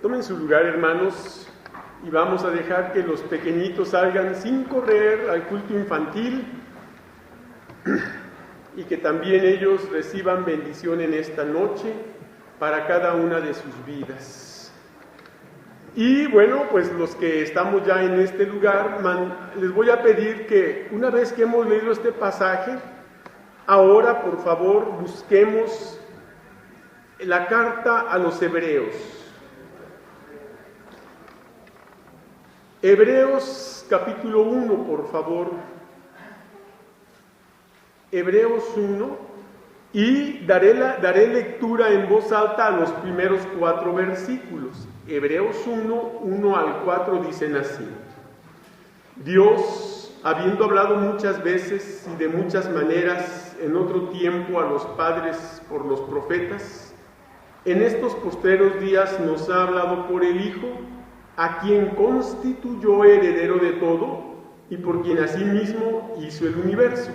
Tomen su lugar, hermanos, y vamos a dejar que los pequeñitos salgan sin correr al culto infantil y que también ellos reciban bendición en esta noche para cada una de sus vidas. Y bueno, pues los que estamos ya en este lugar, les voy a pedir que una vez que hemos leído este pasaje, ahora por favor busquemos la carta a los Hebreos. Hebreos capítulo 1, por favor. Hebreos 1, y daré lectura en voz alta a los primeros 4 versículos. Hebreos 1 al 4 dicen así: Dios, habiendo hablado muchas veces y de muchas maneras en otro tiempo a los padres por los profetas, en estos postreros días nos ha hablado por el Hijo, a quien constituyó heredero de todo y por quien asimismo hizo el universo,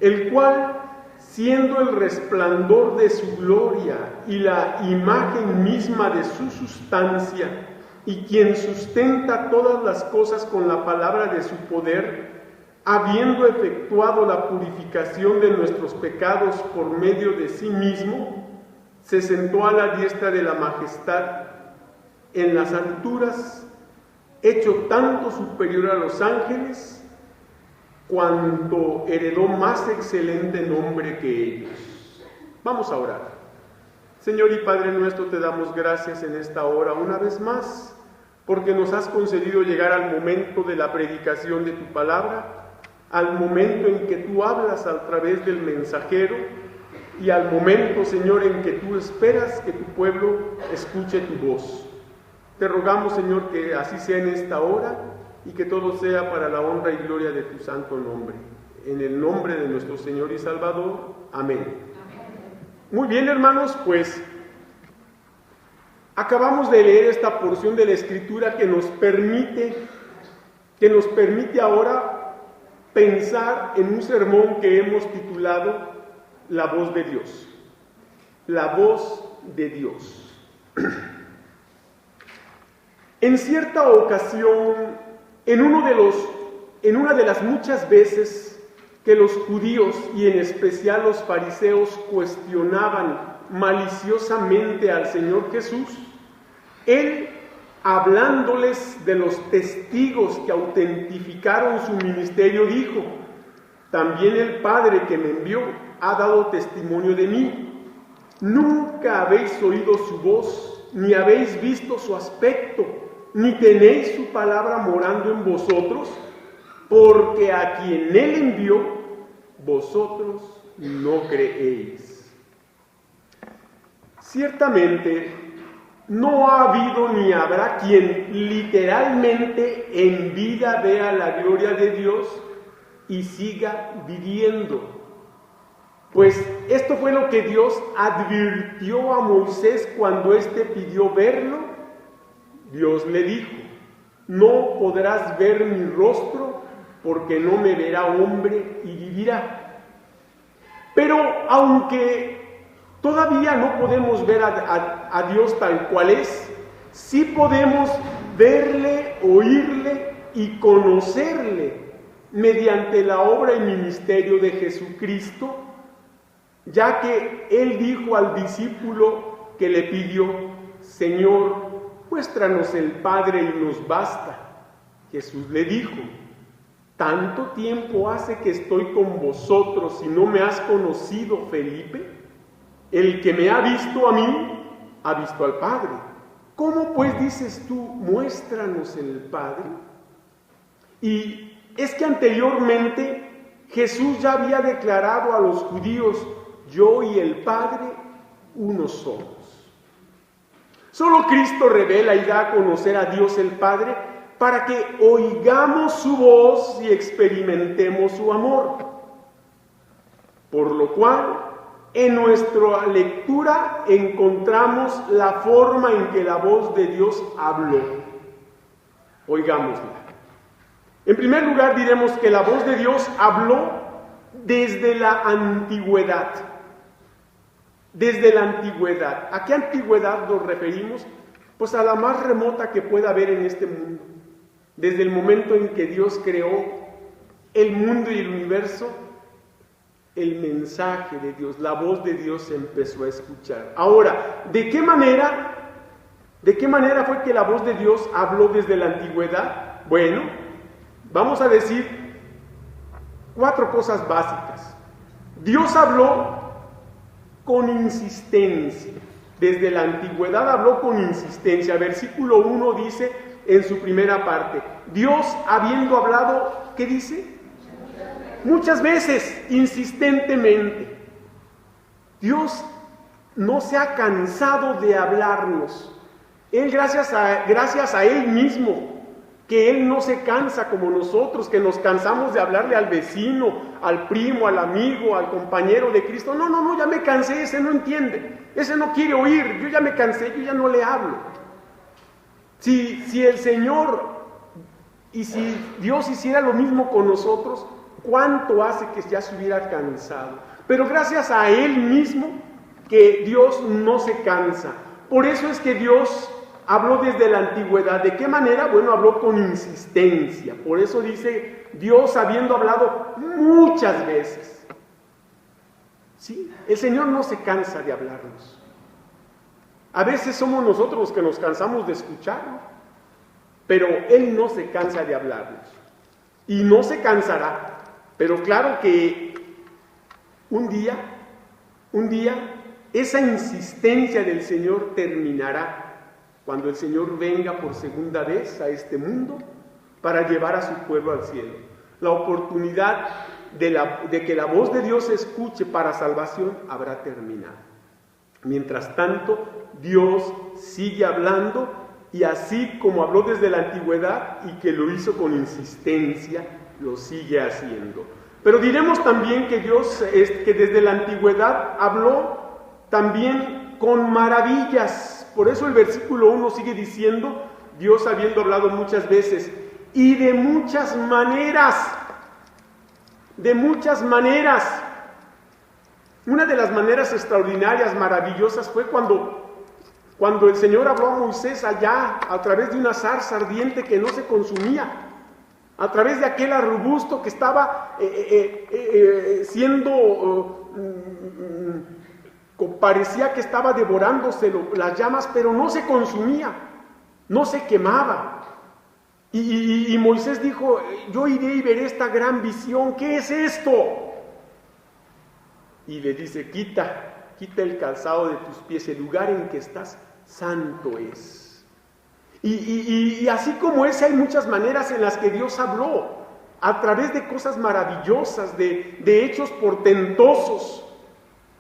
el cual, siendo el resplandor de su gloria y la imagen misma de su sustancia, y quien sustenta todas las cosas con la palabra de su poder, habiendo efectuado la purificación de nuestros pecados por medio de sí mismo, se sentó a la diestra de la majestad en las alturas, hecho tanto superior a los ángeles, cuanto heredó más excelente nombre que ellos. Vamos a orar. Señor y Padre nuestro, te damos gracias en esta hora una vez más, porque nos has concedido llegar al momento de la predicación de tu palabra, al momento en que tú hablas a través del mensajero, y al momento, Señor, en que tú esperas que tu pueblo escuche tu voz. Te rogamos, Señor, que así sea en esta hora y que todo sea para la honra y gloria de tu santo nombre. En el nombre de nuestro Señor y Salvador. Amén. Muy bien, hermanos, pues acabamos de leer esta porción de la Escritura que nos permite ahora pensar en un sermón que hemos titulado La voz de Dios. La voz de Dios. En cierta ocasión, en una de las muchas veces que los judíos y en especial los fariseos cuestionaban maliciosamente al Señor Jesús, Él, hablándoles de los testigos que autentificaron su ministerio, dijo: también el Padre que me envió ha dado testimonio de mí. Nunca habéis oído su voz, ni habéis visto su aspecto, ni tenéis su palabra morando en vosotros, porque a quien Él envió, vosotros no creéis. Ciertamente, no ha habido ni habrá quien literalmente en vida vea la gloria de Dios y siga viviendo. Pues esto fue lo que Dios advirtió a Moisés cuando éste pidió verlo. Dios le dijo: no podrás ver mi rostro, porque no me verá hombre y vivirá. Pero aunque todavía no podemos ver a Dios tal cual es, sí podemos verle, oírle y conocerle mediante la obra y ministerio de Jesucristo, ya que Él dijo al discípulo que le pidió: Señor, muéstranos el Padre y nos basta. Jesús le dijo: ¿tanto tiempo hace que estoy con vosotros y no me has conocido, Felipe? El que me ha visto a mí, ha visto al Padre. ¿Cómo pues dices tú, muéstranos el Padre? Y es que anteriormente Jesús ya había declarado a los judíos: yo y el Padre uno somos. Solo Cristo revela y da a conocer a Dios el Padre para que oigamos su voz y experimentemos su amor. Por lo cual, en nuestra lectura encontramos la forma en que la voz de Dios habló. Oigámosla. En primer lugar, diremos que la voz de Dios habló desde la antigüedad. Desde la antigüedad. ¿A qué antigüedad nos referimos? Pues a la más remota que pueda haber en este mundo. Desde el momento en que Dios creó el mundo y el universo, el mensaje de Dios, la voz de Dios se empezó a escuchar. Ahora, ¿de qué manera fue que la voz de Dios habló desde la antigüedad? Bueno, vamos a decir 4 cosas básicas. Dios habló con insistencia. Desde la antigüedad habló con insistencia. Versículo 1 dice en su primera parte, Dios habiendo hablado, ¿qué dice? Muchas veces, insistentemente. Dios no se ha cansado de hablarnos. Él, gracias a Él mismo, que Él no se cansa como nosotros, que nos cansamos de hablarle al vecino, al primo, al amigo, al compañero de Cristo. No, ya me cansé, ese no entiende, ese no quiere oír, yo ya me cansé, yo ya no le hablo. Si el Señor y si Dios hiciera lo mismo con nosotros, ¿cuánto hace que ya se hubiera cansado? Pero gracias a Él mismo, que Dios no se cansa. Por eso es que Dios habló desde la antigüedad. ¿De qué manera? Bueno, habló con insistencia. Por eso dice, Dios habiendo hablado muchas veces. ¿Sí? El Señor no se cansa de hablarnos. A veces somos nosotros los que nos cansamos de escucharlo, pero Él no se cansa de hablarnos. Y no se cansará. Pero claro que un día, esa insistencia del Señor terminará cuando el Señor venga por segunda vez a este mundo para llevar a su pueblo al cielo. La oportunidad de que la voz de Dios se escuche para salvación habrá terminado. Mientras tanto, Dios sigue hablando, y así como habló desde la antigüedad y que lo hizo con insistencia, lo sigue haciendo. Pero diremos también que Dios, que desde la antigüedad habló también con maravillas. Por eso el versículo 1 sigue diciendo, Dios habiendo hablado muchas veces y de muchas maneras. Una de las maneras extraordinarias, maravillosas, fue cuando el Señor habló a Moisés allá a través de una zarza ardiente que no se consumía, a través de aquel arbusto que estaba parecía que estaba devorándose las llamas, pero no se consumía, no se quemaba. Y Moisés dijo, yo iré y veré esta gran visión, ¿qué es esto? Y le dice, quita el calzado de tus pies, el lugar en que estás santo es. Y así como ese, hay muchas maneras en las que Dios habló, a través de cosas maravillosas, de hechos portentosos,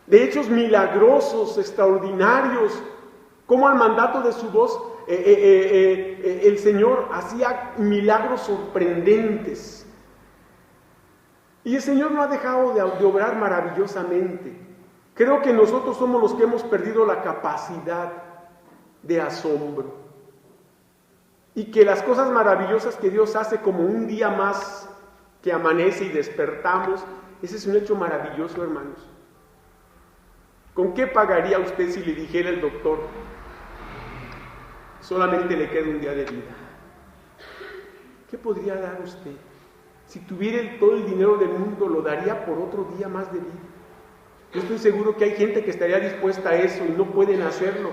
de hechos milagrosos, extraordinarios, como al mandato de su voz el Señor hacía milagros sorprendentes. Y el Señor no ha dejado de obrar maravillosamente. Creo que nosotros somos los que hemos perdido la capacidad de asombro. Y que las cosas maravillosas que Dios hace, como un día más que amanece y despertamos, ese es un hecho maravilloso, hermanos. ¿Con qué pagaría usted si le dijera el doctor, solamente le queda un día de vida? ¿Qué podría dar usted? Si tuviera todo el dinero del mundo, lo daría por otro día más de vida. Yo estoy seguro que hay gente que estaría dispuesta a eso y no pueden hacerlo.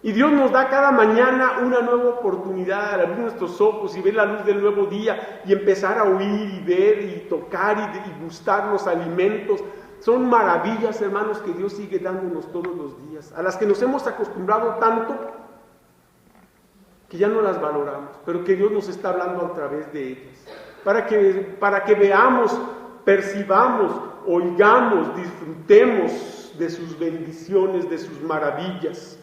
Y Dios nos da cada mañana una nueva oportunidad de abrir nuestros ojos y ver la luz del nuevo día y empezar a oír y ver y tocar y gustar los alimentos. Son maravillas, hermanos, que Dios sigue dándonos todos los días, a las que nos hemos acostumbrado tanto que ya no las valoramos, pero que Dios nos está hablando a través de ellas, para que veamos, percibamos, oigamos, disfrutemos de sus bendiciones, de sus maravillas.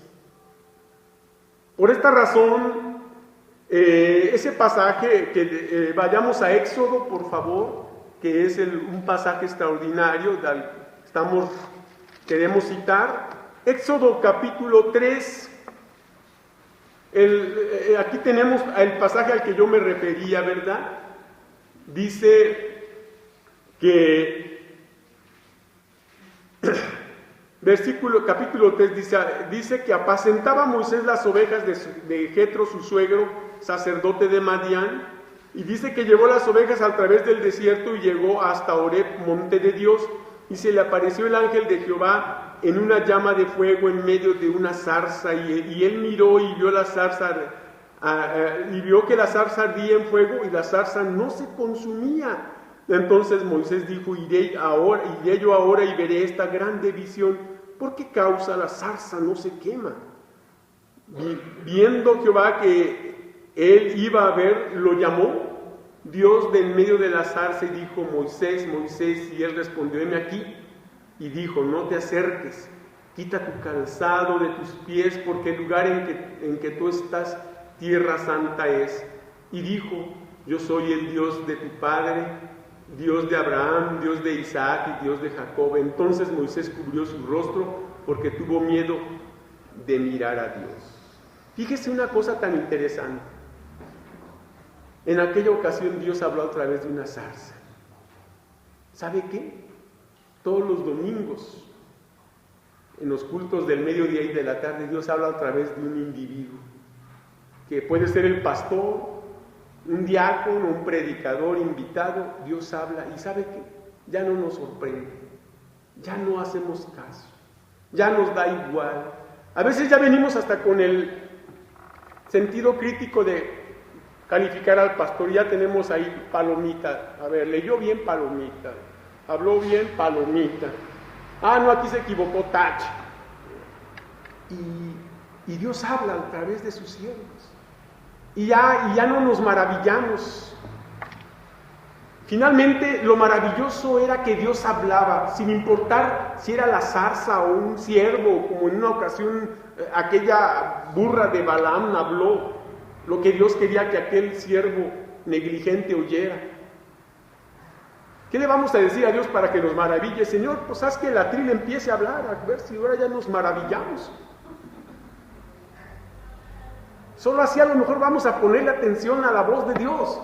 Por esta razón, ese pasaje, vayamos a Éxodo, por favor, que es un pasaje extraordinario, queremos citar. Éxodo capítulo 3, aquí tenemos el pasaje al que yo me refería, ¿verdad? Dice que Capítulo 3 dice que apacentaba Moisés las ovejas de Jetro, su suegro, sacerdote de Madián, y dice que llevó las ovejas a través del desierto y llegó hasta Horeb, monte de Dios, y se le apareció el ángel de Jehová en una llama de fuego en medio de una zarza, y él miró y vio la zarza, y vio que la zarza ardía en fuego y la zarza no se consumía. Entonces Moisés dijo: iré yo ahora y veré esta grande visión. ¿Por qué causa la zarza no se quema? Viendo Jehová que él iba a ver, lo llamó Dios de en medio de la zarza y dijo: Moisés, Moisés. Y él respondió: heme aquí. Y dijo: no te acerques, quita tu calzado de tus pies, porque el lugar en que tú estás, tierra santa es. Y dijo: yo soy el Dios de tu padre, Dios de Abraham, Dios de Isaac y Dios de Jacob. Entonces Moisés cubrió su rostro porque tuvo miedo de mirar a Dios. Fíjese una cosa tan interesante. En aquella ocasión Dios habló a través de una zarza. ¿Sabe qué? Todos los domingos, en los cultos del mediodía y de la tarde, Dios habla a través de un individuo, que puede ser el pastor, un diácono, un predicador invitado. Dios habla y ¿sabe qué? Ya no nos sorprende, ya no hacemos caso, ya nos da igual. A veces ya venimos hasta con el sentido crítico de calificar al pastor, ya tenemos ahí palomita. A ver, leyó bien, palomita. Habló bien, palomita. Ah, no, aquí se equivocó, tache. Y Dios habla a través de sus siervos. Y ya no nos maravillamos. Finalmente, lo maravilloso era que Dios hablaba, sin importar si era la zarza o un ciervo, como en una ocasión aquella burra de Balaam habló, lo que Dios quería que aquel siervo negligente oyera. ¿Qué le vamos a decir a Dios para que nos maraville? Señor, pues haz que el atril empiece a hablar, a ver si ahora ya nos maravillamos. Solo así a lo mejor vamos a ponerle atención a la voz de Dios.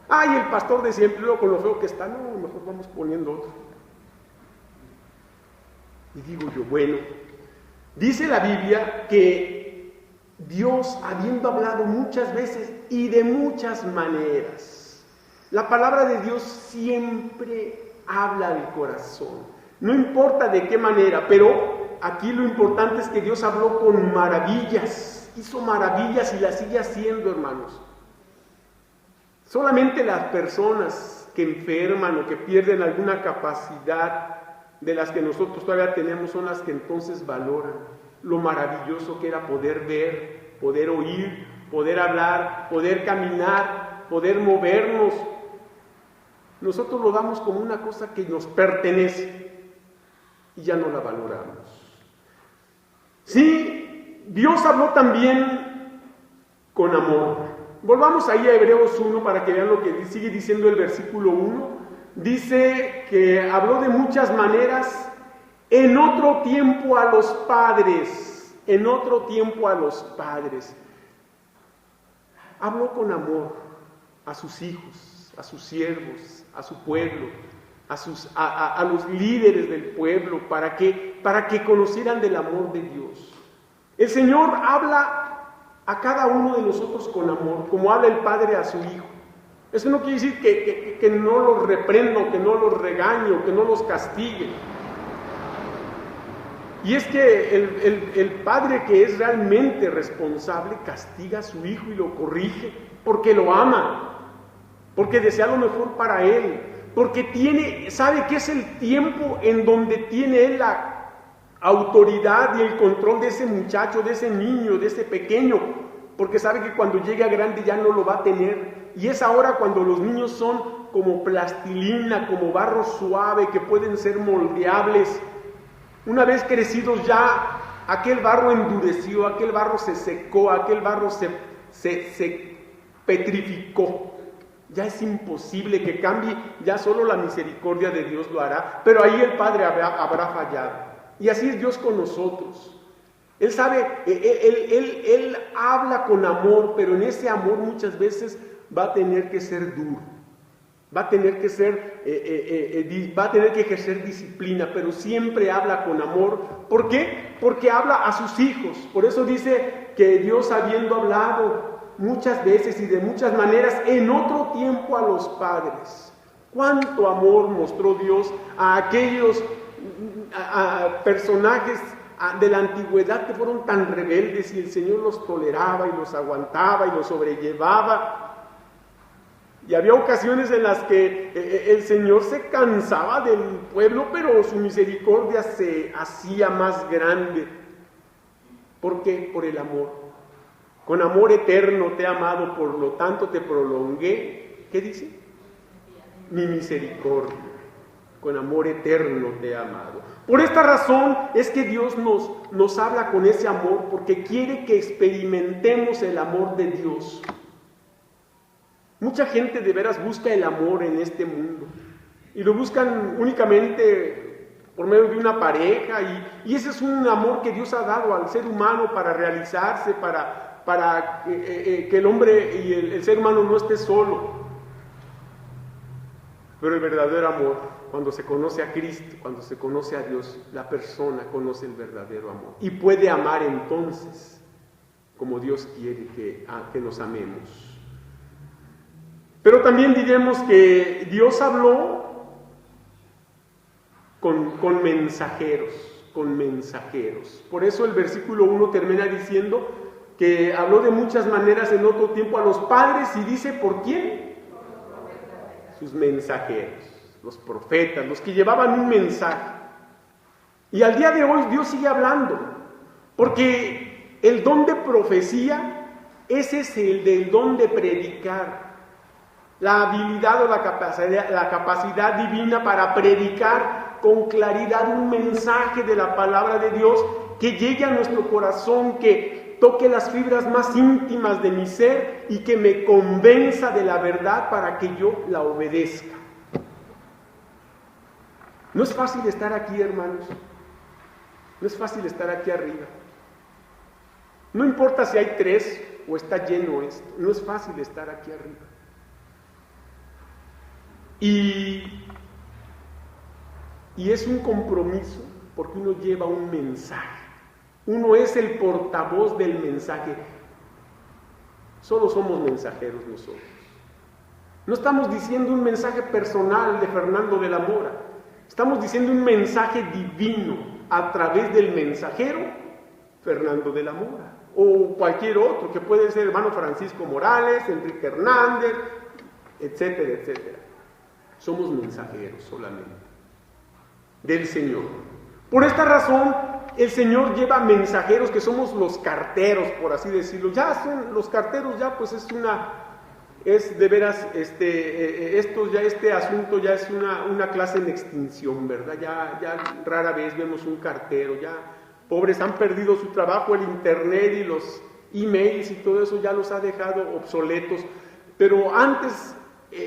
Ay, el pastor de siempre, luego con lo feo que está, no, a lo mejor vamos poniendo otro. Y digo yo, bueno, dice la Biblia que Dios, habiendo hablado muchas veces y de muchas maneras, la palabra de Dios siempre habla al corazón. No importa de qué manera, pero aquí lo importante es que Dios habló con maravillas. Hizo maravillas y las sigue haciendo, hermanos. Solamente las personas que enferman o que pierden alguna capacidad de las que nosotros todavía tenemos son las que entonces valoran lo maravilloso que era poder ver, poder oír, poder hablar, poder caminar, poder movernos. Nosotros lo damos como una cosa que nos pertenece y ya no la valoramos. Sí, Dios habló también con amor. Volvamos ahí a Hebreos 1 para que vean lo que sigue diciendo el versículo 1. Dice que habló de muchas maneras en otro tiempo a los padres. En otro tiempo a los padres. Habló con amor a sus hijos, a sus siervos, a su pueblo, a los líderes del pueblo, para que conocieran del amor de Dios. El Señor habla a cada uno de nosotros con amor, como habla el Padre a su Hijo. Eso no quiere decir que no los reprendo, que no los regaño, que no los castigue. Y es que el Padre que es realmente responsable castiga a su Hijo y lo corrige porque lo ama, porque desea lo mejor para él, porque sabe que es el tiempo en donde tiene él la autoridad y el control de ese muchacho, de ese niño, de ese pequeño, porque sabe que cuando llegue a grande ya no lo va a tener. Y es ahora cuando los niños son como plastilina, como barro suave, que pueden ser moldeables. Una vez crecidos ya, aquel barro endureció, aquel barro se secó, aquel barro se petrificó. Ya es imposible que cambie, ya solo la misericordia de Dios lo hará, pero ahí el Padre habrá fallado. Y así es Dios con nosotros. Él sabe, Él habla con amor, pero en ese amor muchas veces va a tener que ser duro. Va a tener que ejercer disciplina, pero siempre habla con amor. ¿Por qué? Porque habla a sus hijos. Por eso dice que Dios, habiendo hablado muchas veces y de muchas maneras en otro tiempo a los padres. ¿Cuánto amor mostró Dios a aquellos personajes de la antigüedad que fueron tan rebeldes, y el Señor los toleraba y los aguantaba y los sobrellevaba? Y había ocasiones en las que el Señor se cansaba del pueblo, pero su misericordia se hacía más grande. ¿Por qué? Por el amor. Con amor eterno te he amado, por lo tanto te prolongué. ¿Qué dice? Mi misericordia. Con amor eterno te he amado. Por esta razón es que Dios nos habla con ese amor, porque quiere que experimentemos el amor de Dios. Mucha gente de veras busca el amor en este mundo, y lo buscan únicamente por medio de una pareja, y ese es un amor que Dios ha dado al ser humano para realizarse, para que el hombre y el ser humano no esté solo. Pero el verdadero amor, cuando se conoce a Cristo, cuando se conoce a Dios, la persona conoce el verdadero amor y puede amar entonces como Dios quiere que nos amemos. Pero también diremos que Dios habló con mensajeros. Por eso el versículo 1 termina diciendo que habló de muchas maneras en otro tiempo a los padres, y dice, ¿por quién? Sus mensajeros, los profetas, los que llevaban un mensaje. Y al día de hoy Dios sigue hablando, porque el don de profecía, ese es el del don de predicar. La habilidad o la capacidad divina para predicar con claridad un mensaje de la palabra de Dios que llegue a nuestro corazón, que toque las fibras más íntimas de mi ser y que me convenza de la verdad para que yo la obedezca. No es fácil estar aquí, hermanos. No es fácil estar aquí arriba. No importa si hay 3 o está lleno esto. No es fácil estar aquí arriba. Y es un compromiso, porque uno lleva un mensaje. Uno es el portavoz del mensaje. Solo somos mensajeros nosotros. No estamos diciendo un mensaje personal de Fernando de la Mora. Estamos diciendo un mensaje divino a través del mensajero Fernando de la Mora, o cualquier otro, que puede ser hermano Francisco Morales, Enrique Hernández, etcétera, etcétera. Somos mensajeros solamente del Señor. Por esta razón, el Señor lleva mensajeros que somos los carteros, por así decirlo. Ya son los carteros, ya pues es de veras, este asunto ya es una clase en extinción, ¿verdad? Ya rara vez vemos un cartero, ya pobres han perdido su trabajo, el internet y los emails y todo eso ya los ha dejado obsoletos. Pero antes,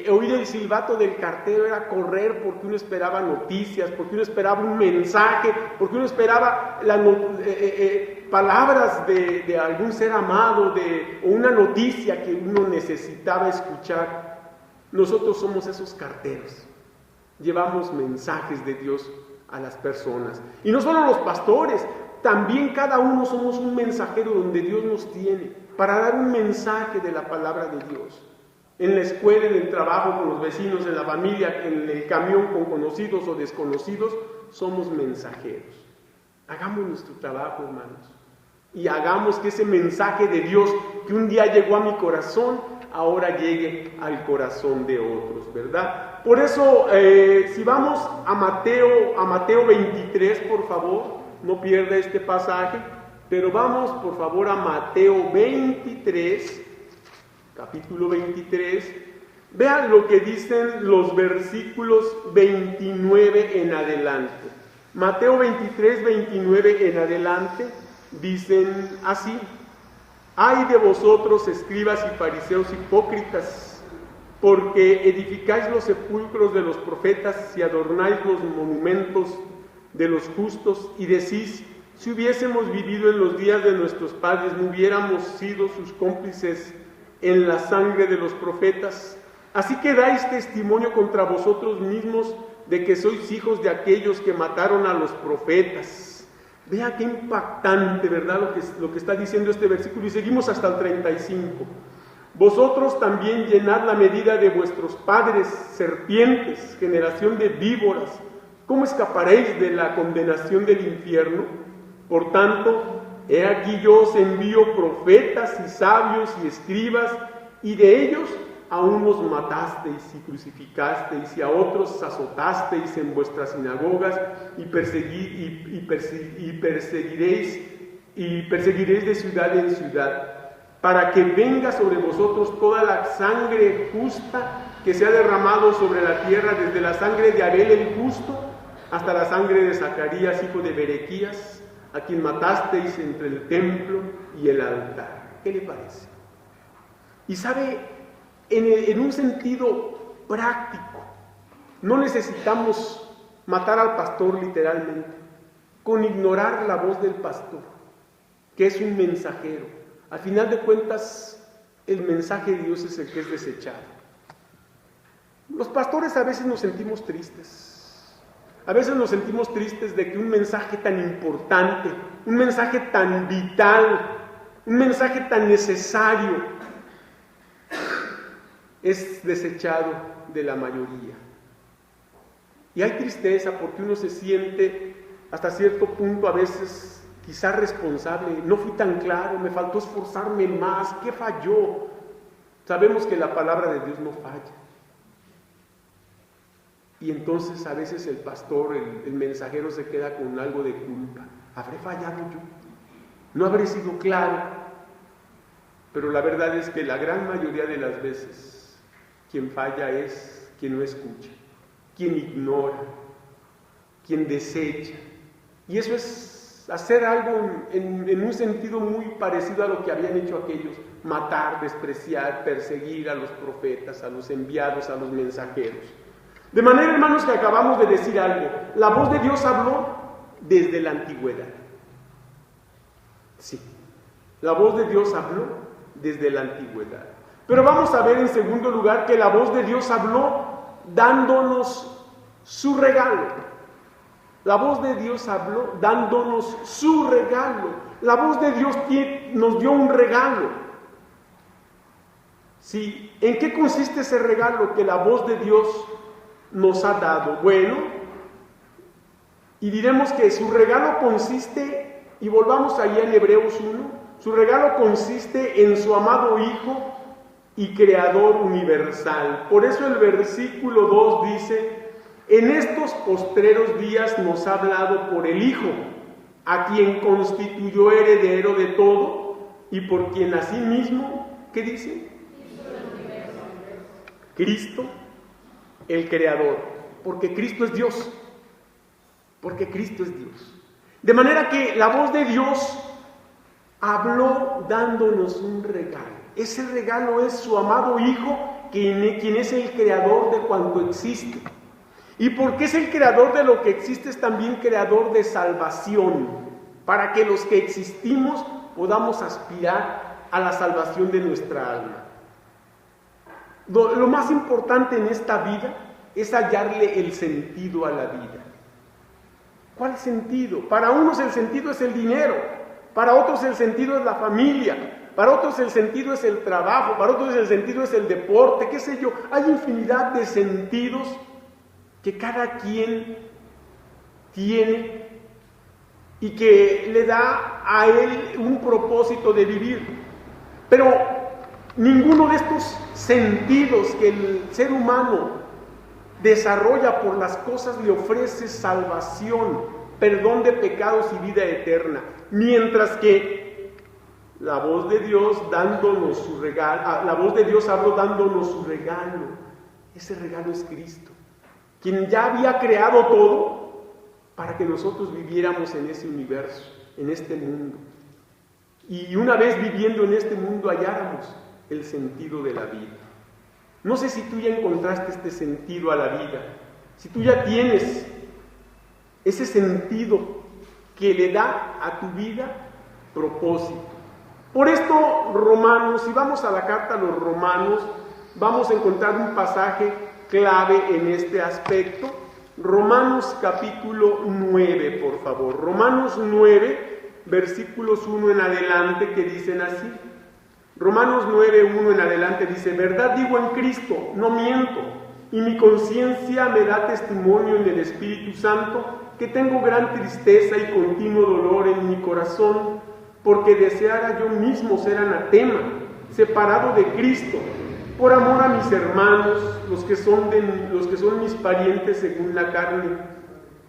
oír el silbato del cartero era correr, porque uno esperaba noticias, porque uno esperaba un mensaje, porque uno esperaba palabras de algún ser amado, o una noticia que uno necesitaba escuchar. Nosotros somos esos carteros. Llevamos mensajes de Dios a las personas. Y no solo los pastores, también cada uno somos un mensajero donde Dios nos tiene para dar un mensaje de la palabra de Dios. En la escuela, en el trabajo, con los vecinos, en la familia, en el camión, con conocidos o desconocidos, somos mensajeros. Hagamos nuestro trabajo, hermanos, y hagamos que ese mensaje de Dios que un día llegó a mi corazón, ahora llegue al corazón de otros, ¿verdad? Por eso, si vamos a Mateo 23, por favor, no pierda este pasaje, pero vamos, por favor, a Mateo 23, capítulo 23, vean lo que dicen los versículos 29 en adelante. Mateo 23, 29 en adelante, dicen así: ¡ay de vosotros, escribas y fariseos hipócritas, porque edificáis los sepulcros de los profetas y adornáis los monumentos de los justos, y decís: si hubiésemos vivido en los días de nuestros padres, no hubiéramos sido sus cómplices en la sangre de los profetas? Así que dais testimonio contra vosotros mismos de que sois hijos de aquellos que mataron a los profetas. Vea qué impactante, ¿verdad? Lo que está diciendo este versículo. Y seguimos hasta el 35. Vosotros también llenad la medida de vuestros padres, serpientes, generación de víboras. ¿Cómo escaparéis de la condenación del infierno? Por tanto, he aquí yo os envío profetas y sabios y escribas, y de ellos a unos matasteis y crucificasteis, y a otros azotasteis en vuestras sinagogas, y perseguiréis de ciudad en ciudad, para que venga sobre vosotros toda la sangre justa que se ha derramado sobre la tierra, desde la sangre de Abel el justo hasta la sangre de Zacarías, hijo de Berequías, a quien matasteis entre el templo y el altar. ¿Qué le parece? Y sabe, en un sentido práctico, no necesitamos matar al pastor literalmente, con ignorar la voz del pastor, que es un mensajero. Al final de cuentas, el mensaje de Dios es el que es desechado. Los pastores a veces nos sentimos tristes. A veces nos sentimos tristes de que un mensaje tan importante, un mensaje tan vital, un mensaje tan necesario es desechado de la mayoría. Y hay tristeza porque uno se siente hasta cierto punto a veces quizás responsable. No fui tan claro, me faltó esforzarme más, ¿qué falló? Sabemos que la palabra de Dios no falla. Y entonces a veces el pastor, el mensajero se queda con algo de culpa. ¿Habré fallado yo? ¿No habré sido claro? Pero la verdad es que la gran mayoría de las veces quien falla es quien no escucha, quien ignora, quien desecha. Y eso es hacer algo en un sentido muy parecido a lo que habían hecho aquellos: matar, despreciar, perseguir a los profetas, a los enviados, a los mensajeros. De manera, hermanos, que acabamos de decir algo. La voz de Dios habló desde la antigüedad. Sí, la voz de Dios habló desde la antigüedad. Pero vamos a ver en segundo lugar que la voz de Dios habló dándonos su regalo. La voz de Dios habló dándonos su regalo. La voz de Dios nos dio un regalo. Sí, ¿en qué consiste ese regalo que la voz de Dios nos ha dado? Bueno, y diremos que su regalo consiste, y volvamos ahí en Hebreos 1, su regalo consiste en su amado Hijo y Creador universal. Por eso el versículo 2 dice: en estos postreros días nos ha hablado por el Hijo, a quien constituyó heredero de todo, y por quien asimismo, ¿qué dice? Cristo, el Creador, porque Cristo es Dios, porque Cristo es Dios. De manera que la voz de Dios habló dándonos un regalo. Ese regalo es su amado Hijo, quien es el creador de cuanto existe. Y porque es el creador de lo que existe, es también creador de salvación, para que los que existimos podamos aspirar a la salvación de nuestra alma. Lo más importante en esta vida es hallarle el sentido a la vida. ¿Cuál sentido? Para unos el sentido es el dinero, para otros el sentido es la familia, para otros el sentido es el trabajo, para otros el sentido es el deporte, qué sé yo. Hay infinidad de sentidos que cada quien tiene y que le da a él un propósito de vivir. Pero ninguno de estos sentidos que el ser humano desarrolla por las cosas le ofrece salvación, perdón de pecados y vida eterna. Mientras que la voz de Dios dándonos su regalo, la voz de Dios habló dándonos su regalo. Ese regalo es Cristo, quien ya había creado todo para que nosotros viviéramos en ese universo, en este mundo. Y una vez viviendo en este mundo halláramos el sentido de la vida. No sé si tú ya encontraste este sentido a la vida, si tú ya tienes ese sentido que le da a tu vida propósito. Por esto, Romanos, si vamos a la carta a los Romanos, vamos a encontrar un pasaje clave en este aspecto. Romanos capítulo 9, por favor. Romanos 9, versículos 1 en adelante, que dicen así. Romanos 9, 1 en adelante dice: verdad digo en Cristo, no miento, y mi conciencia me da testimonio en el Espíritu Santo, que tengo gran tristeza y continuo dolor en mi corazón, porque deseara yo mismo ser anatema, separado de Cristo, por amor a mis hermanos, los que son mis parientes según la carne,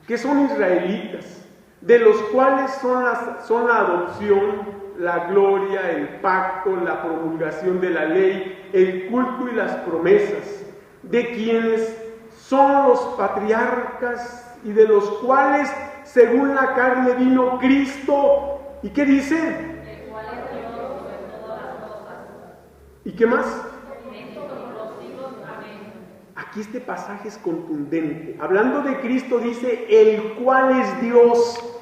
que son israelitas, de los cuales son la adopción, la gloria, el pacto, la promulgación de la ley, el culto y las promesas, de quienes son los patriarcas y de los cuales según la carne vino Cristo. ¿Y qué dice? El cual es Dios sobre todas las cosas. ¿Y qué más? Aquí este pasaje es contundente. Hablando de Cristo dice, el cual es Dios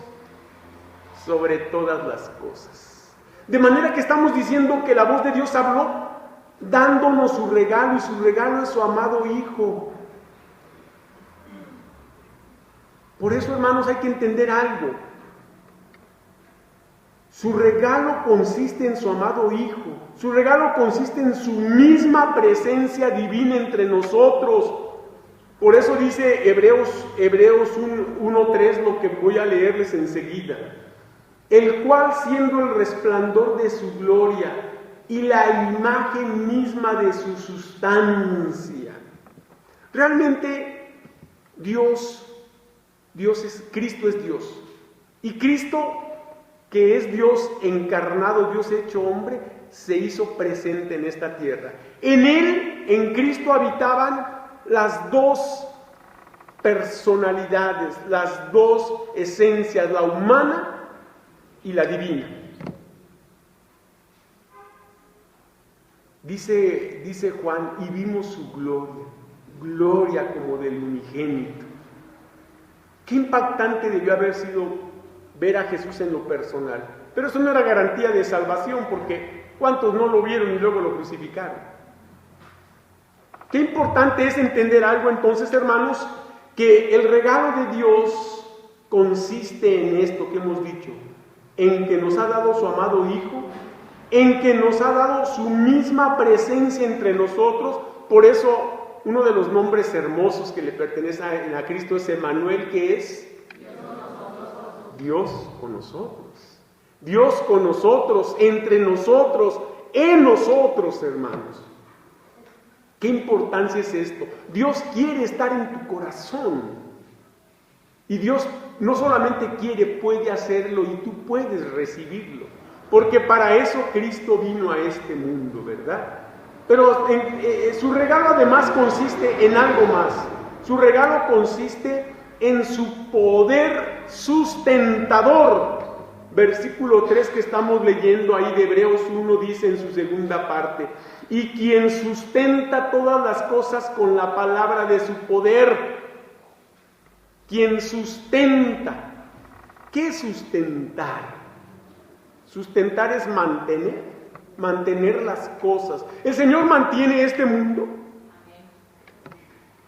sobre todas las cosas. De manera que estamos diciendo que la voz de Dios habló, dándonos su regalo, y su regalo es su amado Hijo. Por eso, hermanos, hay que entender algo. Su regalo consiste en su amado Hijo. Su regalo consiste en su misma presencia divina entre nosotros. Por eso dice Hebreos 1:3, lo que voy a leerles enseguida. El cual, siendo el resplandor de su gloria y la imagen misma de su sustancia. Realmente Cristo es Dios. Y Cristo, que es Dios encarnado, Dios hecho hombre, se hizo presente en esta tierra. En Él, en Cristo, habitaban las dos personalidades, las dos esencias, la humana y la divina. Dice Juan, y vimos su gloria como del unigénito. Qué impactante debió haber sido ver a Jesús en lo personal. Pero eso no era garantía de salvación, porque ¿cuántos no lo vieron y luego lo crucificaron? Qué importante es entender algo entonces, hermanos, que el regalo de Dios consiste en esto que hemos dicho, en que nos ha dado su amado Hijo, en que nos ha dado su misma presencia entre nosotros. Por eso uno de los nombres hermosos que le pertenece a Cristo es Emmanuel, que es Dios con nosotros. Dios con nosotros, entre nosotros, en nosotros, hermanos. ¿Qué importancia es esto? Dios quiere estar en tu corazón. Y Dios no solamente quiere, puede hacerlo, y tú puedes recibirlo. Porque para eso Cristo vino a este mundo, ¿verdad? Pero su regalo además consiste en algo más. Su regalo consiste en su poder sustentador. Versículo 3 que estamos leyendo ahí de Hebreos 1 dice en su segunda parte: y quien sustenta todas las cosas con la palabra de su poder. Quien sustenta. ¿Qué es sustentar? Sustentar es mantener las cosas. El Señor mantiene este mundo,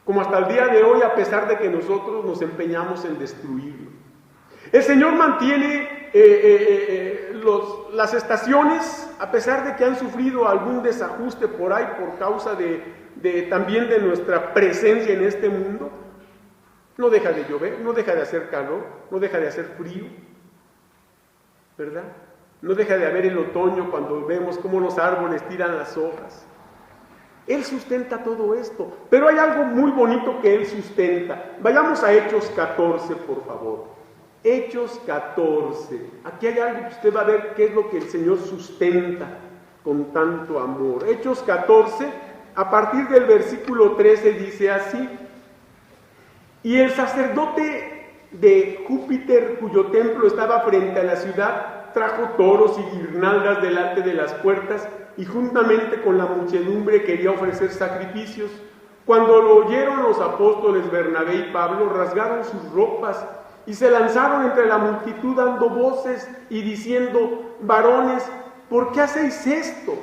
como hasta el día de hoy, a pesar de que nosotros nos empeñamos en destruirlo. El Señor mantiene las estaciones, a pesar de que han sufrido algún desajuste por ahí por causa también de nuestra presencia en este mundo. No deja de llover, no deja de hacer calor, no deja de hacer frío, ¿verdad? No deja de haber el otoño cuando vemos cómo los árboles tiran las hojas. Él sustenta todo esto, pero hay algo muy bonito que Él sustenta. Vayamos a Hechos 14, por favor. Hechos 14. Aquí hay algo que usted va a ver qué es lo que el Señor sustenta con tanto amor. Hechos 14, a partir del versículo 13 dice así: y el sacerdote de Júpiter, cuyo templo estaba frente a la ciudad, trajo toros y guirnaldas delante de las puertas, y juntamente con la muchedumbre quería ofrecer sacrificios. Cuando lo oyeron los apóstoles Bernabé y Pablo, rasgaron sus ropas y se lanzaron entre la multitud dando voces y diciendo: varones, ¿por qué hacéis esto?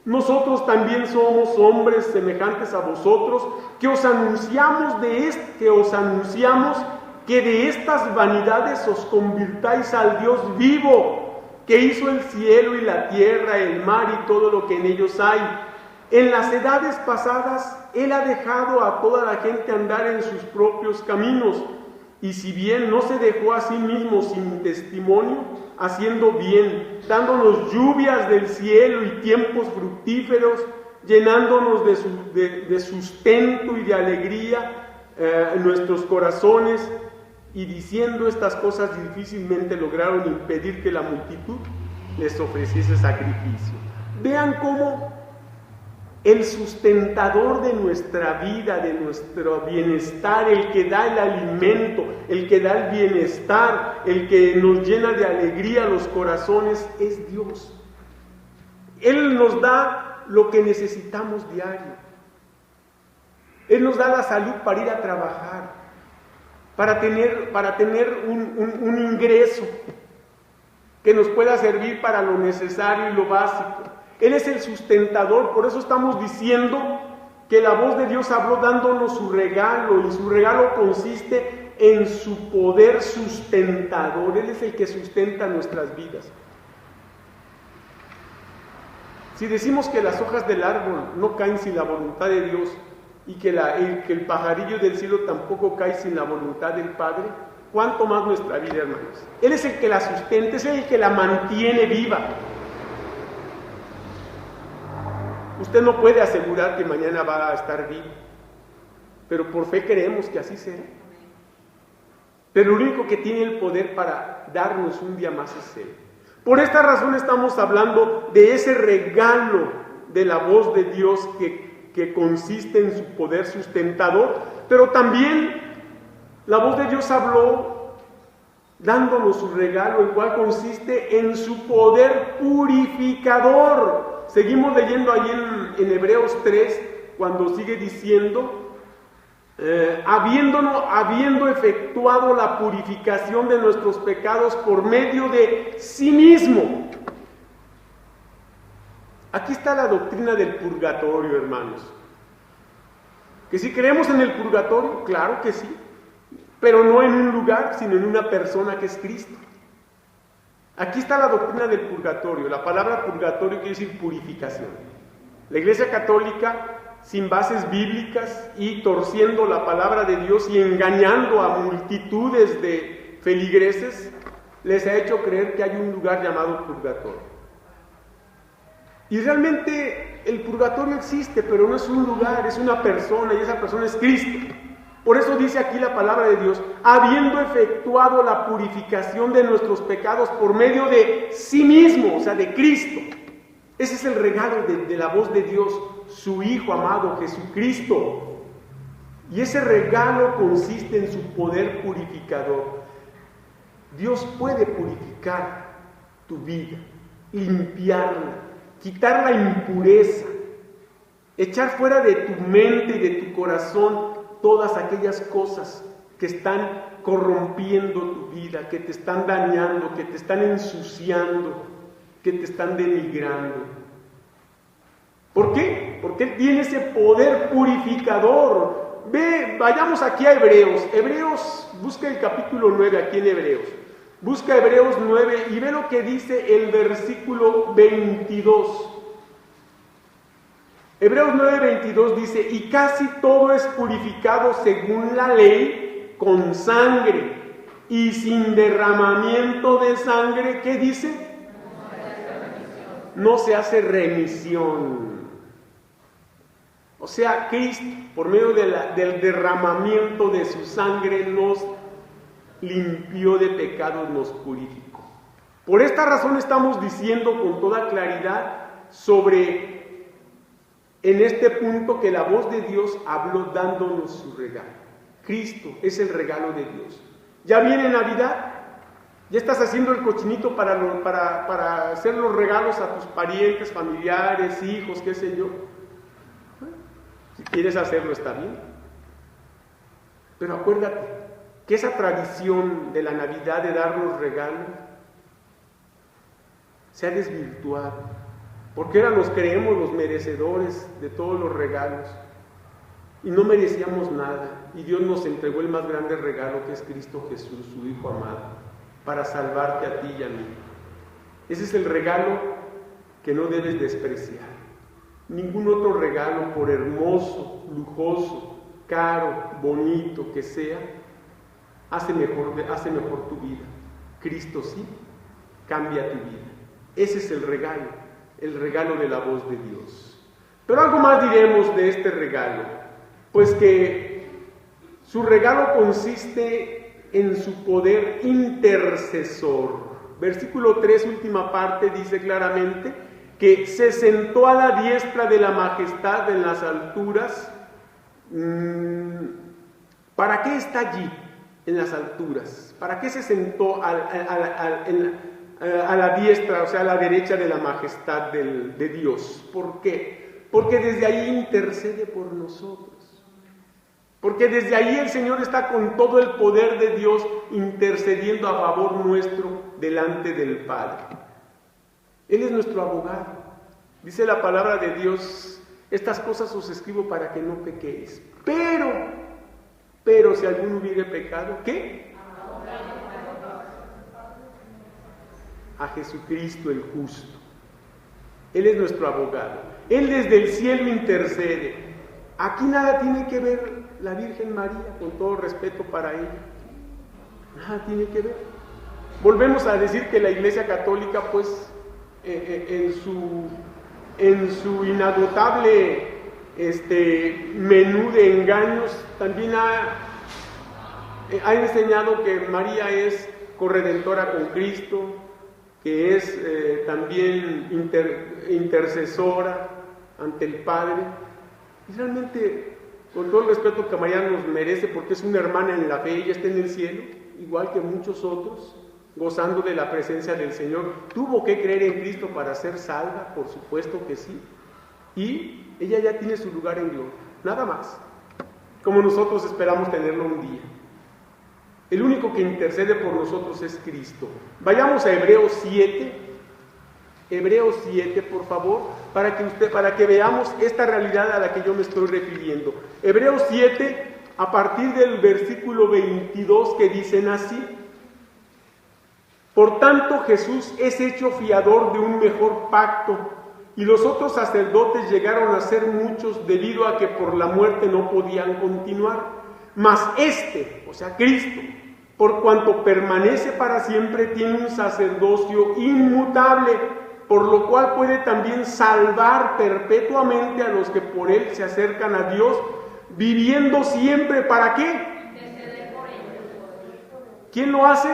Nosotros también somos hombres semejantes a vosotros, que os anunciamos que de estas vanidades os convirtáis al Dios vivo, que hizo el cielo y la tierra, el mar y todo lo que en ellos hay. En las edades pasadas, Él ha dejado a toda la gente andar en sus propios caminos, y si bien no se dejó a sí mismo sin testimonio, haciendo bien, dándonos lluvias del cielo y tiempos fructíferos, llenándonos de sustento y de alegría en nuestros corazones, y diciendo estas cosas difícilmente lograron impedir que la multitud les ofreciese sacrificio. Vean cómo el sustentador de nuestra vida, de nuestro bienestar, el que da el alimento, el que da el bienestar, el que nos llena de alegría los corazones, es Dios. Él nos da lo que necesitamos diario. Él nos da la salud para ir a trabajar, para tener un ingreso que nos pueda servir para lo necesario y lo básico. Él es el sustentador, por eso estamos diciendo que la voz de Dios habló dándonos su regalo, y su regalo consiste en su poder sustentador. Él es el que sustenta nuestras vidas. Si decimos que las hojas del árbol no caen sin la voluntad de Dios, y que el pajarillo del cielo tampoco cae sin la voluntad del Padre, ¿cuánto más nuestra vida, hermanos? Él es el que la sustenta, es el que la mantiene viva. Usted no puede asegurar que mañana va a estar vivo, pero por fe creemos que así será. Pero el único que tiene el poder para darnos un día más es Él. Por esta razón estamos hablando de ese regalo de la voz de Dios que consiste en su poder sustentador, pero también la voz de Dios habló dándonos su regalo, el cual consiste en su poder purificador. Seguimos leyendo ahí en Hebreos 3, cuando sigue diciendo, habiendo efectuado la purificación de nuestros pecados por medio de sí mismo. Aquí está la doctrina del purgatorio, hermanos. Que si creemos en el purgatorio, claro que sí, pero no en un lugar, sino en una persona que es Cristo. Aquí está la doctrina del purgatorio. La palabra purgatorio quiere decir purificación. La Iglesia Católica, sin bases bíblicas y torciendo la palabra de Dios y engañando a multitudes de feligreses, les ha hecho creer que hay un lugar llamado purgatorio. Y realmente el purgatorio existe, pero no es un lugar, es una persona, y esa persona es Cristo. Por eso dice aquí la palabra de Dios, habiendo efectuado la purificación de nuestros pecados por medio de sí mismo, o sea, de Cristo. Ese es el regalo de la voz de Dios, su Hijo amado, Jesucristo. Y ese regalo consiste en su poder purificador. Dios puede purificar tu vida, limpiarla, quitar la impureza, echar fuera de tu mente y de tu corazón todas aquellas cosas que están corrompiendo tu vida, que te están dañando, que te están ensuciando, que te están denigrando. ¿Por qué? Porque Él tiene ese poder purificador. Vayamos aquí a Hebreos, busca el capítulo 9 aquí en Hebreos. Busca Hebreos 9 y ve lo que dice el versículo 22. Hebreos 9:22 dice, y casi todo es purificado según la ley con sangre, y sin derramamiento de sangre, ¿qué dice? No se hace remisión. O sea, Cristo, por medio del derramamiento de su sangre, nos limpió de pecados, nos purificó. Por esta razón estamos diciendo con toda claridad en este punto que la voz de Dios habló dándonos su regalo. Cristo es el regalo de Dios. Ya viene Navidad, ya estás haciendo el cochinito para hacer los regalos a tus parientes, familiares, hijos, qué sé yo. Si quieres hacerlo está bien. Pero acuérdate que esa tradición de la Navidad de darnos regalos se ha desvirtuado porque ahora nos creemos los merecedores de todos los regalos y no merecíamos nada, y Dios nos entregó el más grande regalo, que es Cristo Jesús, su Hijo amado, para salvarte a ti y a mí. Ese es el regalo que no debes despreciar. Ningún otro regalo, por hermoso, lujoso, caro, bonito que sea, hace mejor tu vida. Cristo sí cambia tu vida. Ese es el regalo de la voz de Dios. Pero algo más diremos de este regalo, pues que su regalo consiste en su poder intercesor. Versículo 3, última parte, dice claramente que se sentó a la diestra de la majestad en las alturas. ¿Para qué está allí en las alturas? ¿Para qué se sentó a la diestra, o sea, a la derecha de la majestad de Dios? ¿Por qué? Porque desde ahí intercede por nosotros. Porque desde ahí el Señor está con todo el poder de Dios intercediendo a favor nuestro delante del Padre. Él es nuestro abogado. Dice la palabra de Dios: estas cosas os escribo para que no pequéis. Pero si alguno hubiere pecado, ¿qué? A Jesucristo el justo. Él es nuestro abogado. Él desde el cielo intercede. Aquí nada tiene que ver la Virgen María, con todo respeto para ella. Nada tiene que ver. Volvemos a decir que la Iglesia Católica, pues, en su inagotable menú de engaños, también ha enseñado que María es corredentora con Cristo, que es también intercesora ante el Padre. Y realmente, con todo el respeto que María nos merece, porque es una hermana en la fe, ella está en el cielo, igual que muchos otros, gozando de la presencia del Señor. ¿Tuvo que creer en Cristo para ser salva? Por supuesto que sí. Y ella ya tiene su lugar en gloria, nada más, como nosotros esperamos tenerlo un día. El único que intercede por nosotros es Cristo. Vayamos a Hebreos 7, por favor, para que veamos esta realidad a la que yo me estoy refiriendo. Hebreos 7, a partir del versículo 22, que dicen así: por tanto, Jesús es hecho fiador de un mejor pacto, y los otros sacerdotes llegaron a ser muchos debido a que por la muerte no podían continuar. Mas o sea, Cristo, por cuanto permanece para siempre, tiene un sacerdocio inmutable, por lo cual puede también salvar perpetuamente a los que por él se acercan a Dios, viviendo siempre. ¿Para qué? ¿Quién lo hace?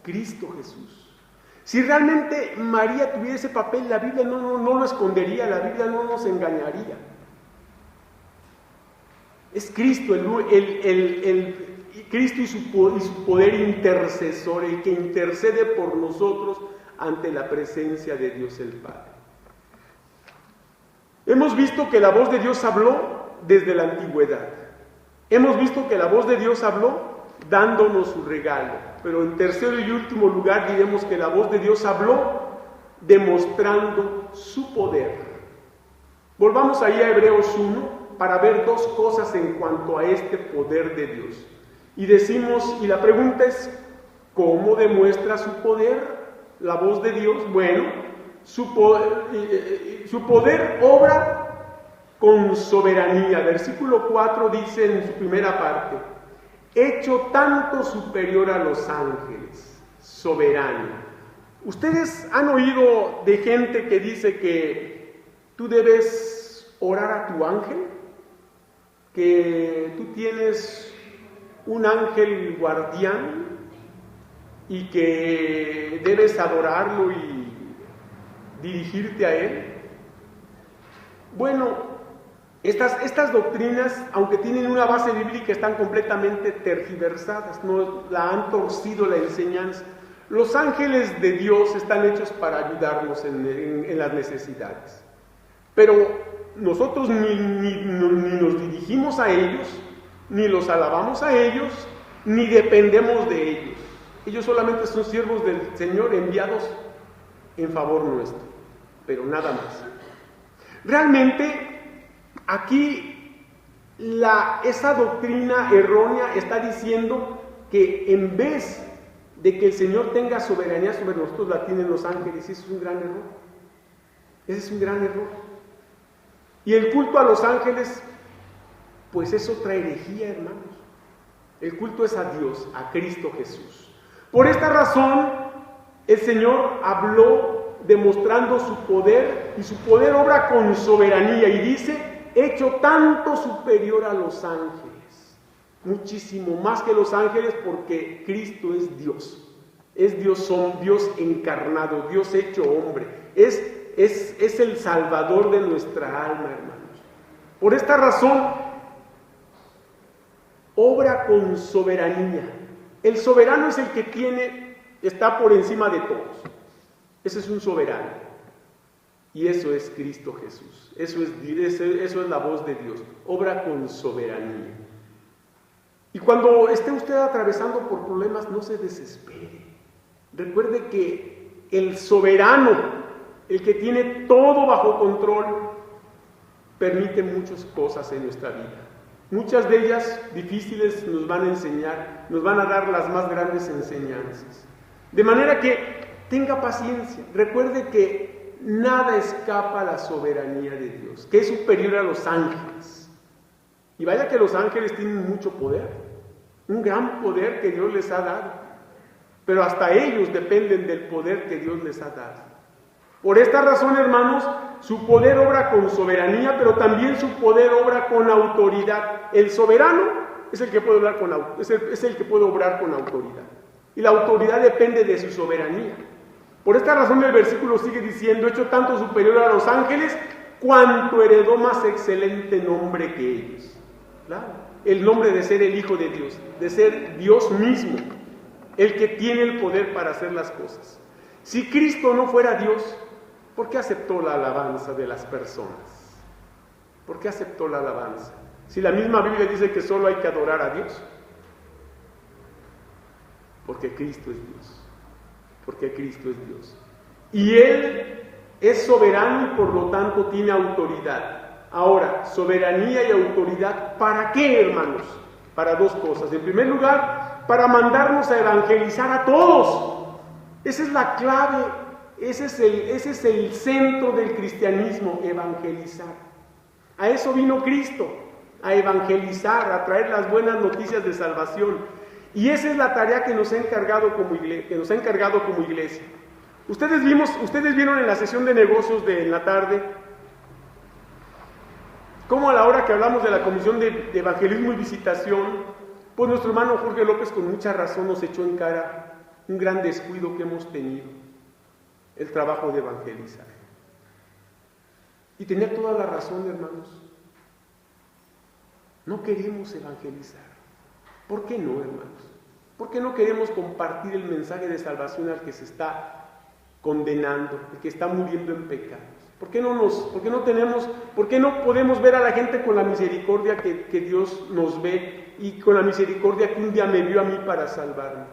Cristo Jesús. Si realmente María tuviera ese papel, la Biblia no lo escondería, la Biblia no nos engañaría. Es Cristo, Cristo y su poder intercesor, el que intercede por nosotros ante la presencia de Dios el Padre. Hemos visto que la voz de Dios habló desde la antigüedad. Hemos visto que la voz de Dios habló dándonos su regalo. Pero en tercer y último lugar diremos que la voz de Dios habló demostrando su poder. Volvamos ahí a Hebreos 1 para ver dos cosas en cuanto a este poder de Dios. Y la pregunta es, ¿cómo demuestra su poder la voz de Dios? Bueno, su poder obra con soberanía. Versículo 4 dice en su primera parte: hecho tanto superior a los ángeles, soberano. Ustedes han oído de gente que dice que tú debes orar a tu ángel, que tú tienes un ángel guardián y que debes adorarlo y dirigirte a él. Bueno, estas doctrinas, aunque tienen una base bíblica, están completamente tergiversadas, no la han torcido la enseñanza. Los ángeles de Dios están hechos para ayudarnos en las necesidades, pero nosotros ni nos dirigimos a ellos, ni los alabamos a ellos, ni dependemos de ellos. Ellos solamente son siervos del Señor enviados en favor nuestro. pero nada más. Realmente, aquí esa doctrina errónea está diciendo que en vez de que el Señor tenga soberanía sobre nosotros, la tienen los ángeles, y eso es un gran error. Ese es un gran error. Y el culto a los ángeles, pues es otra herejía, hermanos. El culto es a Dios, a Cristo Jesús. Por esta razón, el Señor habló demostrando su poder, y su poder obra con soberanía, y dice, hecho tanto superior a los ángeles, muchísimo más que los ángeles, porque Cristo es Dios Dios encarnado, Dios hecho hombre, es el Salvador de nuestra alma, hermanos. Por esta razón, obra con soberanía. El soberano es el que está por encima de todos. Ese es un soberano. Y eso es Cristo Jesús. Eso es la voz de Dios. Obra con soberanía. Y cuando esté usted atravesando por problemas, no se desespere. Recuerde que el soberano, el que tiene todo bajo control, permite muchas cosas en nuestra vida. Muchas de ellas difíciles nos van a enseñar, nos van a dar las más grandes enseñanzas. De manera que tenga paciencia. Recuerde que nada escapa a la soberanía de Dios, que es superior a los ángeles. Y vaya que los ángeles tienen mucho poder, un gran poder que Dios les ha dado. Pero hasta ellos dependen del poder que Dios les ha dado. Por esta razón, hermanos, su poder obra con soberanía, pero también su poder obra con autoridad. El soberano es el que puede obrar con autoridad. Y la autoridad depende de su soberanía. Por esta razón el versículo sigue diciendo, hecho tanto superior a los ángeles, cuanto heredó más excelente nombre que ellos. Claro, el nombre de ser el Hijo de Dios, de ser Dios mismo, el que tiene el poder para hacer las cosas. Si Cristo no fuera Dios, ¿por qué aceptó la alabanza de las personas? ¿Por qué aceptó la alabanza? Si la misma Biblia dice que solo hay que adorar a Dios. Porque Cristo es Dios. Porque Cristo es Dios. Y Él es soberano y por lo tanto tiene autoridad. Ahora, soberanía y autoridad, ¿para qué, hermanos? Para dos cosas. En primer lugar, para mandarnos a evangelizar a todos. Esa es la clave, ese es el centro del cristianismo, evangelizar. A eso vino Cristo, a evangelizar, a traer las buenas noticias de salvación. Y esa es la tarea que nos ha encargado como iglesia. Ustedes vieron en la sesión de negocios de la tarde, cómo a la hora que hablamos de la comisión de evangelismo y visitación, pues nuestro hermano Jorge López con mucha razón nos echó en cara un gran descuido que hemos tenido, el trabajo de evangelizar. Y tenía toda la razón, hermanos. No queremos evangelizar. ¿Por qué no, hermanos? ¿Por qué no queremos compartir el mensaje de salvación al que se está condenando, el que está muriendo en pecados? ¿Por qué no podemos ver a la gente con la misericordia que Dios nos ve y con la misericordia que un día me vio a mí para salvarme?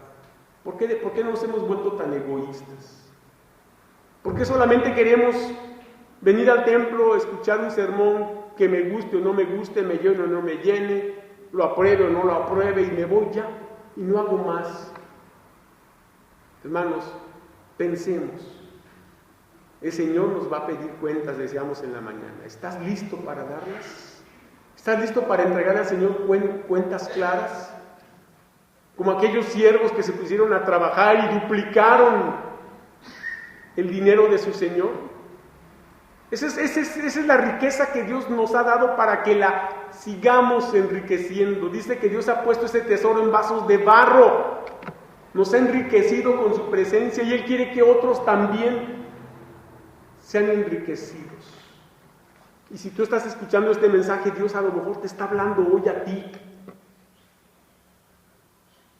¿Por qué nos hemos vuelto tan egoístas? ¿Por qué solamente queremos venir al templo, escuchar un sermón que me guste o no me guste, me llene o no me llene, lo apruebe o no lo apruebe y me voy ya y no hago más? Hermanos, pensemos. El Señor nos va a pedir cuentas, decíamos en la mañana. ¿Estás listo para darlas? ¿Estás listo para entregar al Señor cuentas claras? Como aquellos siervos que se pusieron a trabajar y duplicaron el dinero de su Señor. Esa es la riqueza que Dios nos ha dado para que la sigamos enriqueciendo. Dice que Dios ha puesto ese tesoro en vasos de barro. Nos ha enriquecido con su presencia y Él quiere que otros también sean enriquecidos. Y si tú estás escuchando este mensaje, Dios a lo mejor te está hablando hoy a ti.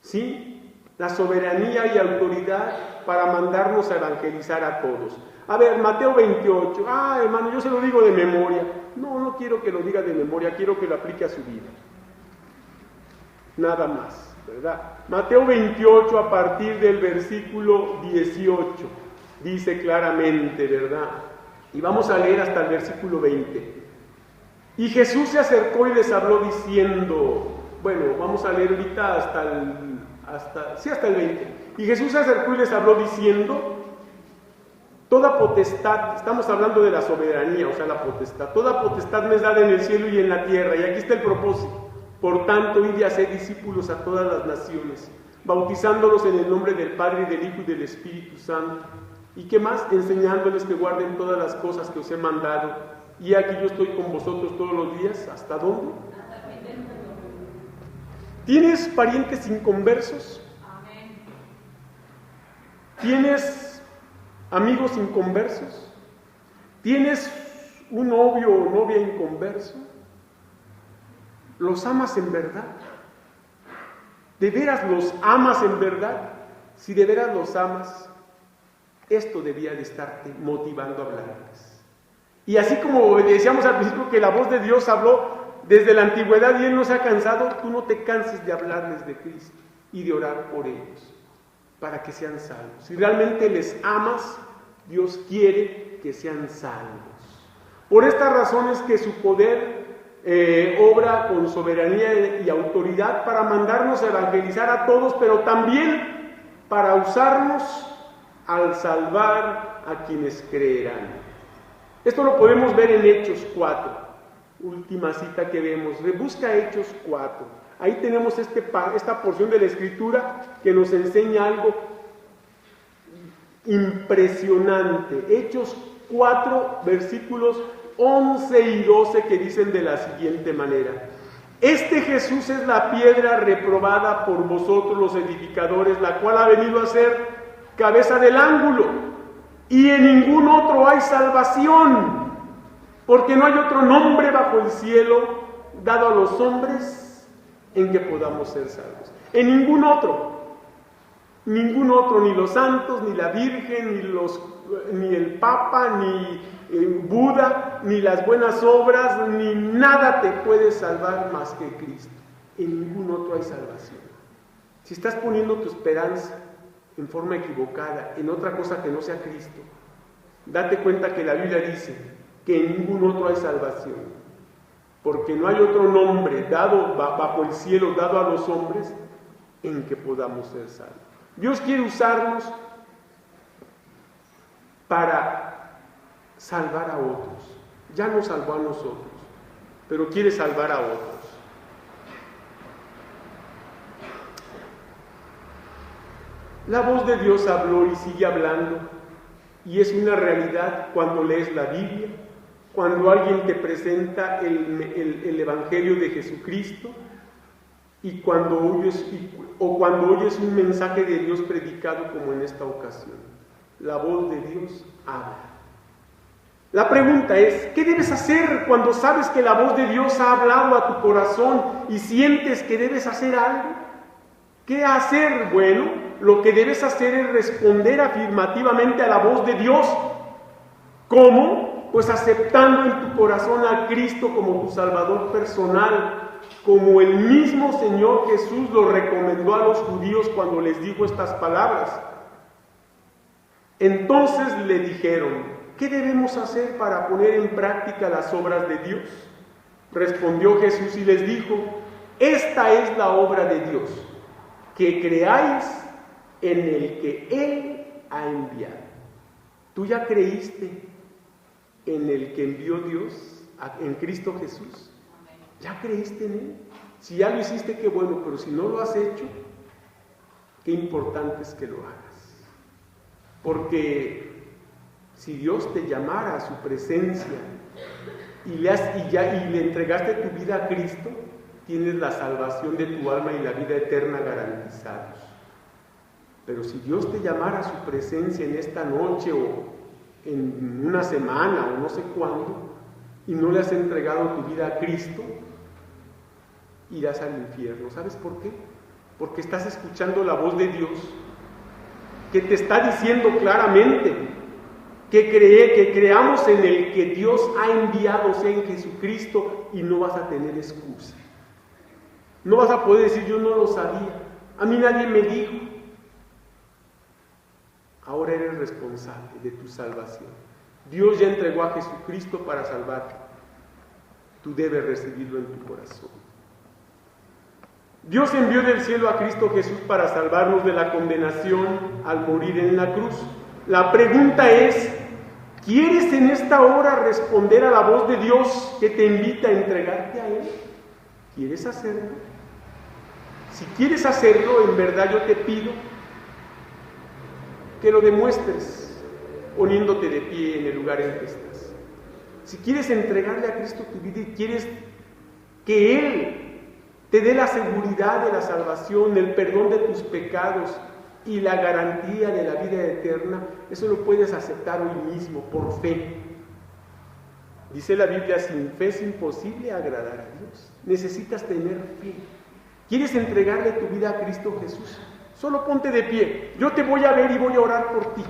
¿Sí? La soberanía y autoridad para mandarnos a evangelizar a todos. A ver, Mateo 28. Hermano, yo se lo digo de memoria. No quiero que lo diga de memoria, quiero que lo aplique a su vida. Nada más, ¿verdad? Mateo 28 a partir del versículo 18. Dice claramente, ¿verdad? Y vamos a leer hasta el versículo 20. Y Jesús se acercó y les habló diciendo, bueno, vamos a leer ahorita hasta el 20. Y Jesús se acercó y les habló diciendo, toda potestad, estamos hablando de la soberanía, o sea, la potestad, toda potestad me es dada en el cielo y en la tierra, y aquí está el propósito. Por tanto, id y haced discípulos a todas las naciones, bautizándolos en el nombre del Padre, y del Hijo y del Espíritu Santo. ¿Y qué más? Enseñándoles que guarden todas las cosas que os he mandado. Y aquí yo estoy con vosotros todos los días. ¿Hasta dónde? ¿Tienes parientes inconversos? ¿Tienes amigos inconversos? ¿Tienes un novio o novia inconverso? ¿Los amas en verdad? ¿De veras los amas en verdad? Si de veras los amas, esto debía de estarte motivando a hablarles. Y así como decíamos al principio que la voz de Dios habló desde la antigüedad y Él no se ha cansado, tú no te canses de hablarles de Cristo y de orar por ellos, para que sean salvos. Si realmente les amas, Dios quiere que sean salvos. Por estas razones que su poder obra con soberanía y autoridad para mandarnos a evangelizar a todos, pero también para usarnos al salvar a quienes creerán. Esto lo podemos ver en Hechos 4, última cita que vemos. Rebusca Hechos 4. Ahí tenemos esta porción de la Escritura que nos enseña algo impresionante. Hechos 4, versículos 11 y 12, que dicen de la siguiente manera: este Jesús es la piedra reprobada por vosotros los edificadores, la cual ha venido a ser cabeza del ángulo, y en ningún otro hay salvación, porque no hay otro nombre bajo el cielo dado a los hombres en que podamos ser salvos. En ningún otro, ni los santos, ni la Virgen, ni el Papa, ni Buda, ni las buenas obras, ni nada te puede salvar más que Cristo. En ningún otro hay salvación. Si estás poniendo tu esperanza en forma equivocada en otra cosa que no sea Cristo, date cuenta que la Biblia dice que en ningún otro hay salvación, porque no hay otro nombre dado bajo el cielo, dado a los hombres, en que podamos ser salvos. Dios quiere usarnos para salvar a otros. Ya nos salvó a nosotros, pero quiere salvar a otros. La voz de Dios habló y sigue hablando, y es una realidad cuando lees la Biblia, cuando alguien te presenta el Evangelio de Jesucristo, y cuando oyes un mensaje de Dios predicado como en esta ocasión. La voz de Dios habla. La pregunta es, ¿qué debes hacer cuando sabes que la voz de Dios ha hablado a tu corazón y sientes que debes hacer algo? ¿Qué hacer? Bueno, lo que debes hacer es responder afirmativamente a la voz de Dios. ¿Cómo? Pues aceptando en tu corazón a Cristo como tu Salvador personal, como el mismo Señor Jesús lo recomendó a los judíos cuando les dijo estas palabras. Entonces le dijeron, ¿qué debemos hacer para poner en práctica las obras de Dios? Respondió Jesús y les dijo, esta es la obra de Dios, que creáis en el que Él ha enviado. ¿Tú ya creíste en el que envió Dios, en Cristo Jesús? ¿Ya creíste en Él? Si ya lo hiciste, qué bueno, pero si no lo has hecho, qué importante es que lo hagas. Porque si Dios te llamara a su presencia y le entregaste tu vida a Cristo, tienes la salvación de tu alma y la vida eterna garantizados. Pero si Dios te llamara a su presencia en esta noche o en una semana o no sé cuándo, y no le has entregado tu vida a Cristo, irás al infierno. ¿Sabes por qué? Porque estás escuchando la voz de Dios, que te está diciendo claramente que creamos en el que Dios ha enviado, o sea, en Jesucristo, y no vas a tener excusa. No vas a poder decir, yo no lo sabía, a mí nadie me dijo. Ahora eres responsable de tu salvación. Dios ya entregó a Jesucristo para salvarte. Tú debes recibirlo en tu corazón. Dios envió del cielo a Cristo Jesús para salvarnos de la condenación al morir en la cruz. La pregunta es, ¿quieres en esta hora responder a la voz de Dios que te invita a entregarte a Él? ¿Quieres hacerlo? Si quieres hacerlo, en verdad yo te pido que lo demuestres poniéndote de pie en el lugar en que estás. Si quieres entregarle a Cristo tu vida y quieres que Él te dé la seguridad de la salvación, el perdón de tus pecados y la garantía de la vida eterna, eso lo puedes aceptar hoy mismo, por fe. Dice la Biblia, sin fe es imposible agradar a Dios. Necesitas tener fe. ¿Quieres entregarle tu vida a Cristo Jesús? Solo ponte de pie. Yo te voy a ver y voy a orar por ti.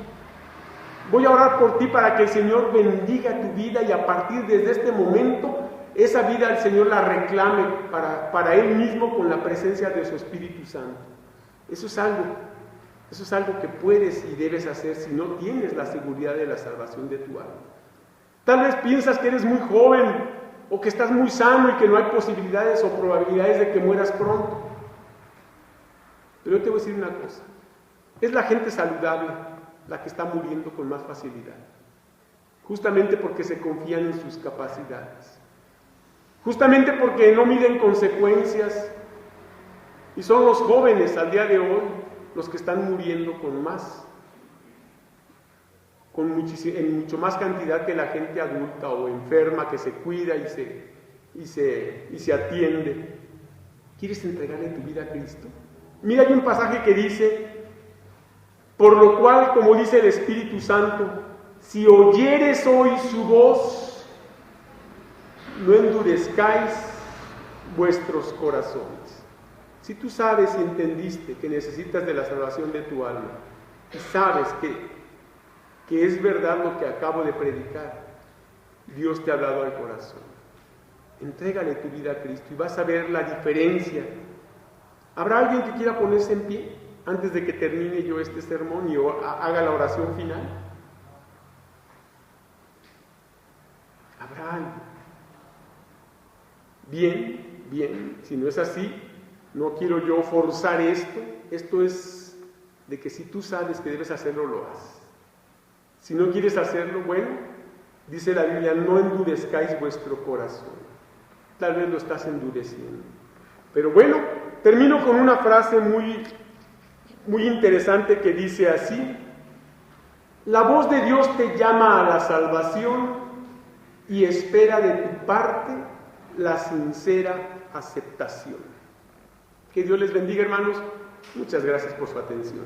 Voy a orar por ti para que el Señor bendiga tu vida y a partir de este momento, esa vida el Señor la reclame para Él mismo con la presencia de su Espíritu Santo. Eso es algo que puedes y debes hacer si no tienes la seguridad de la salvación de tu alma. Tal vez piensas que eres muy joven o que estás muy sano y que no hay posibilidades o probabilidades de que mueras pronto. Pero yo te voy a decir una cosa, es la gente saludable la que está muriendo con más facilidad, justamente porque se confían en sus capacidades, justamente porque no miden consecuencias, y son los jóvenes al día de hoy los que están muriendo en mucho más cantidad que la gente adulta o enferma que se cuida y se atiende. ¿Quieres entregarle tu vida a Cristo? Mira, hay un pasaje que dice, por lo cual, como dice el Espíritu Santo, si oyeres hoy su voz, no endurezcáis vuestros corazones. Si tú sabes y entendiste que necesitas de la salvación de tu alma, y sabes que es verdad lo que acabo de predicar, Dios te ha hablado al corazón. Entrégale tu vida a Cristo y vas a ver la diferencia. ¿Habrá alguien que quiera ponerse en pie antes de que termine yo este sermón y haga la oración final? ¿Habrá alguien? Bien, si no es así, no quiero yo forzar esto. Esto es de que si tú sabes que debes hacerlo, lo haces. Si no quieres hacerlo, bueno, dice la Biblia, no endurezcáis vuestro corazón. Tal vez lo estás endureciendo. Pero bueno, termino con una frase muy interesante que dice así: la voz de Dios te llama a la salvación y espera de tu parte la sincera aceptación. Que Dios les bendiga, hermanos. Muchas gracias por su atención.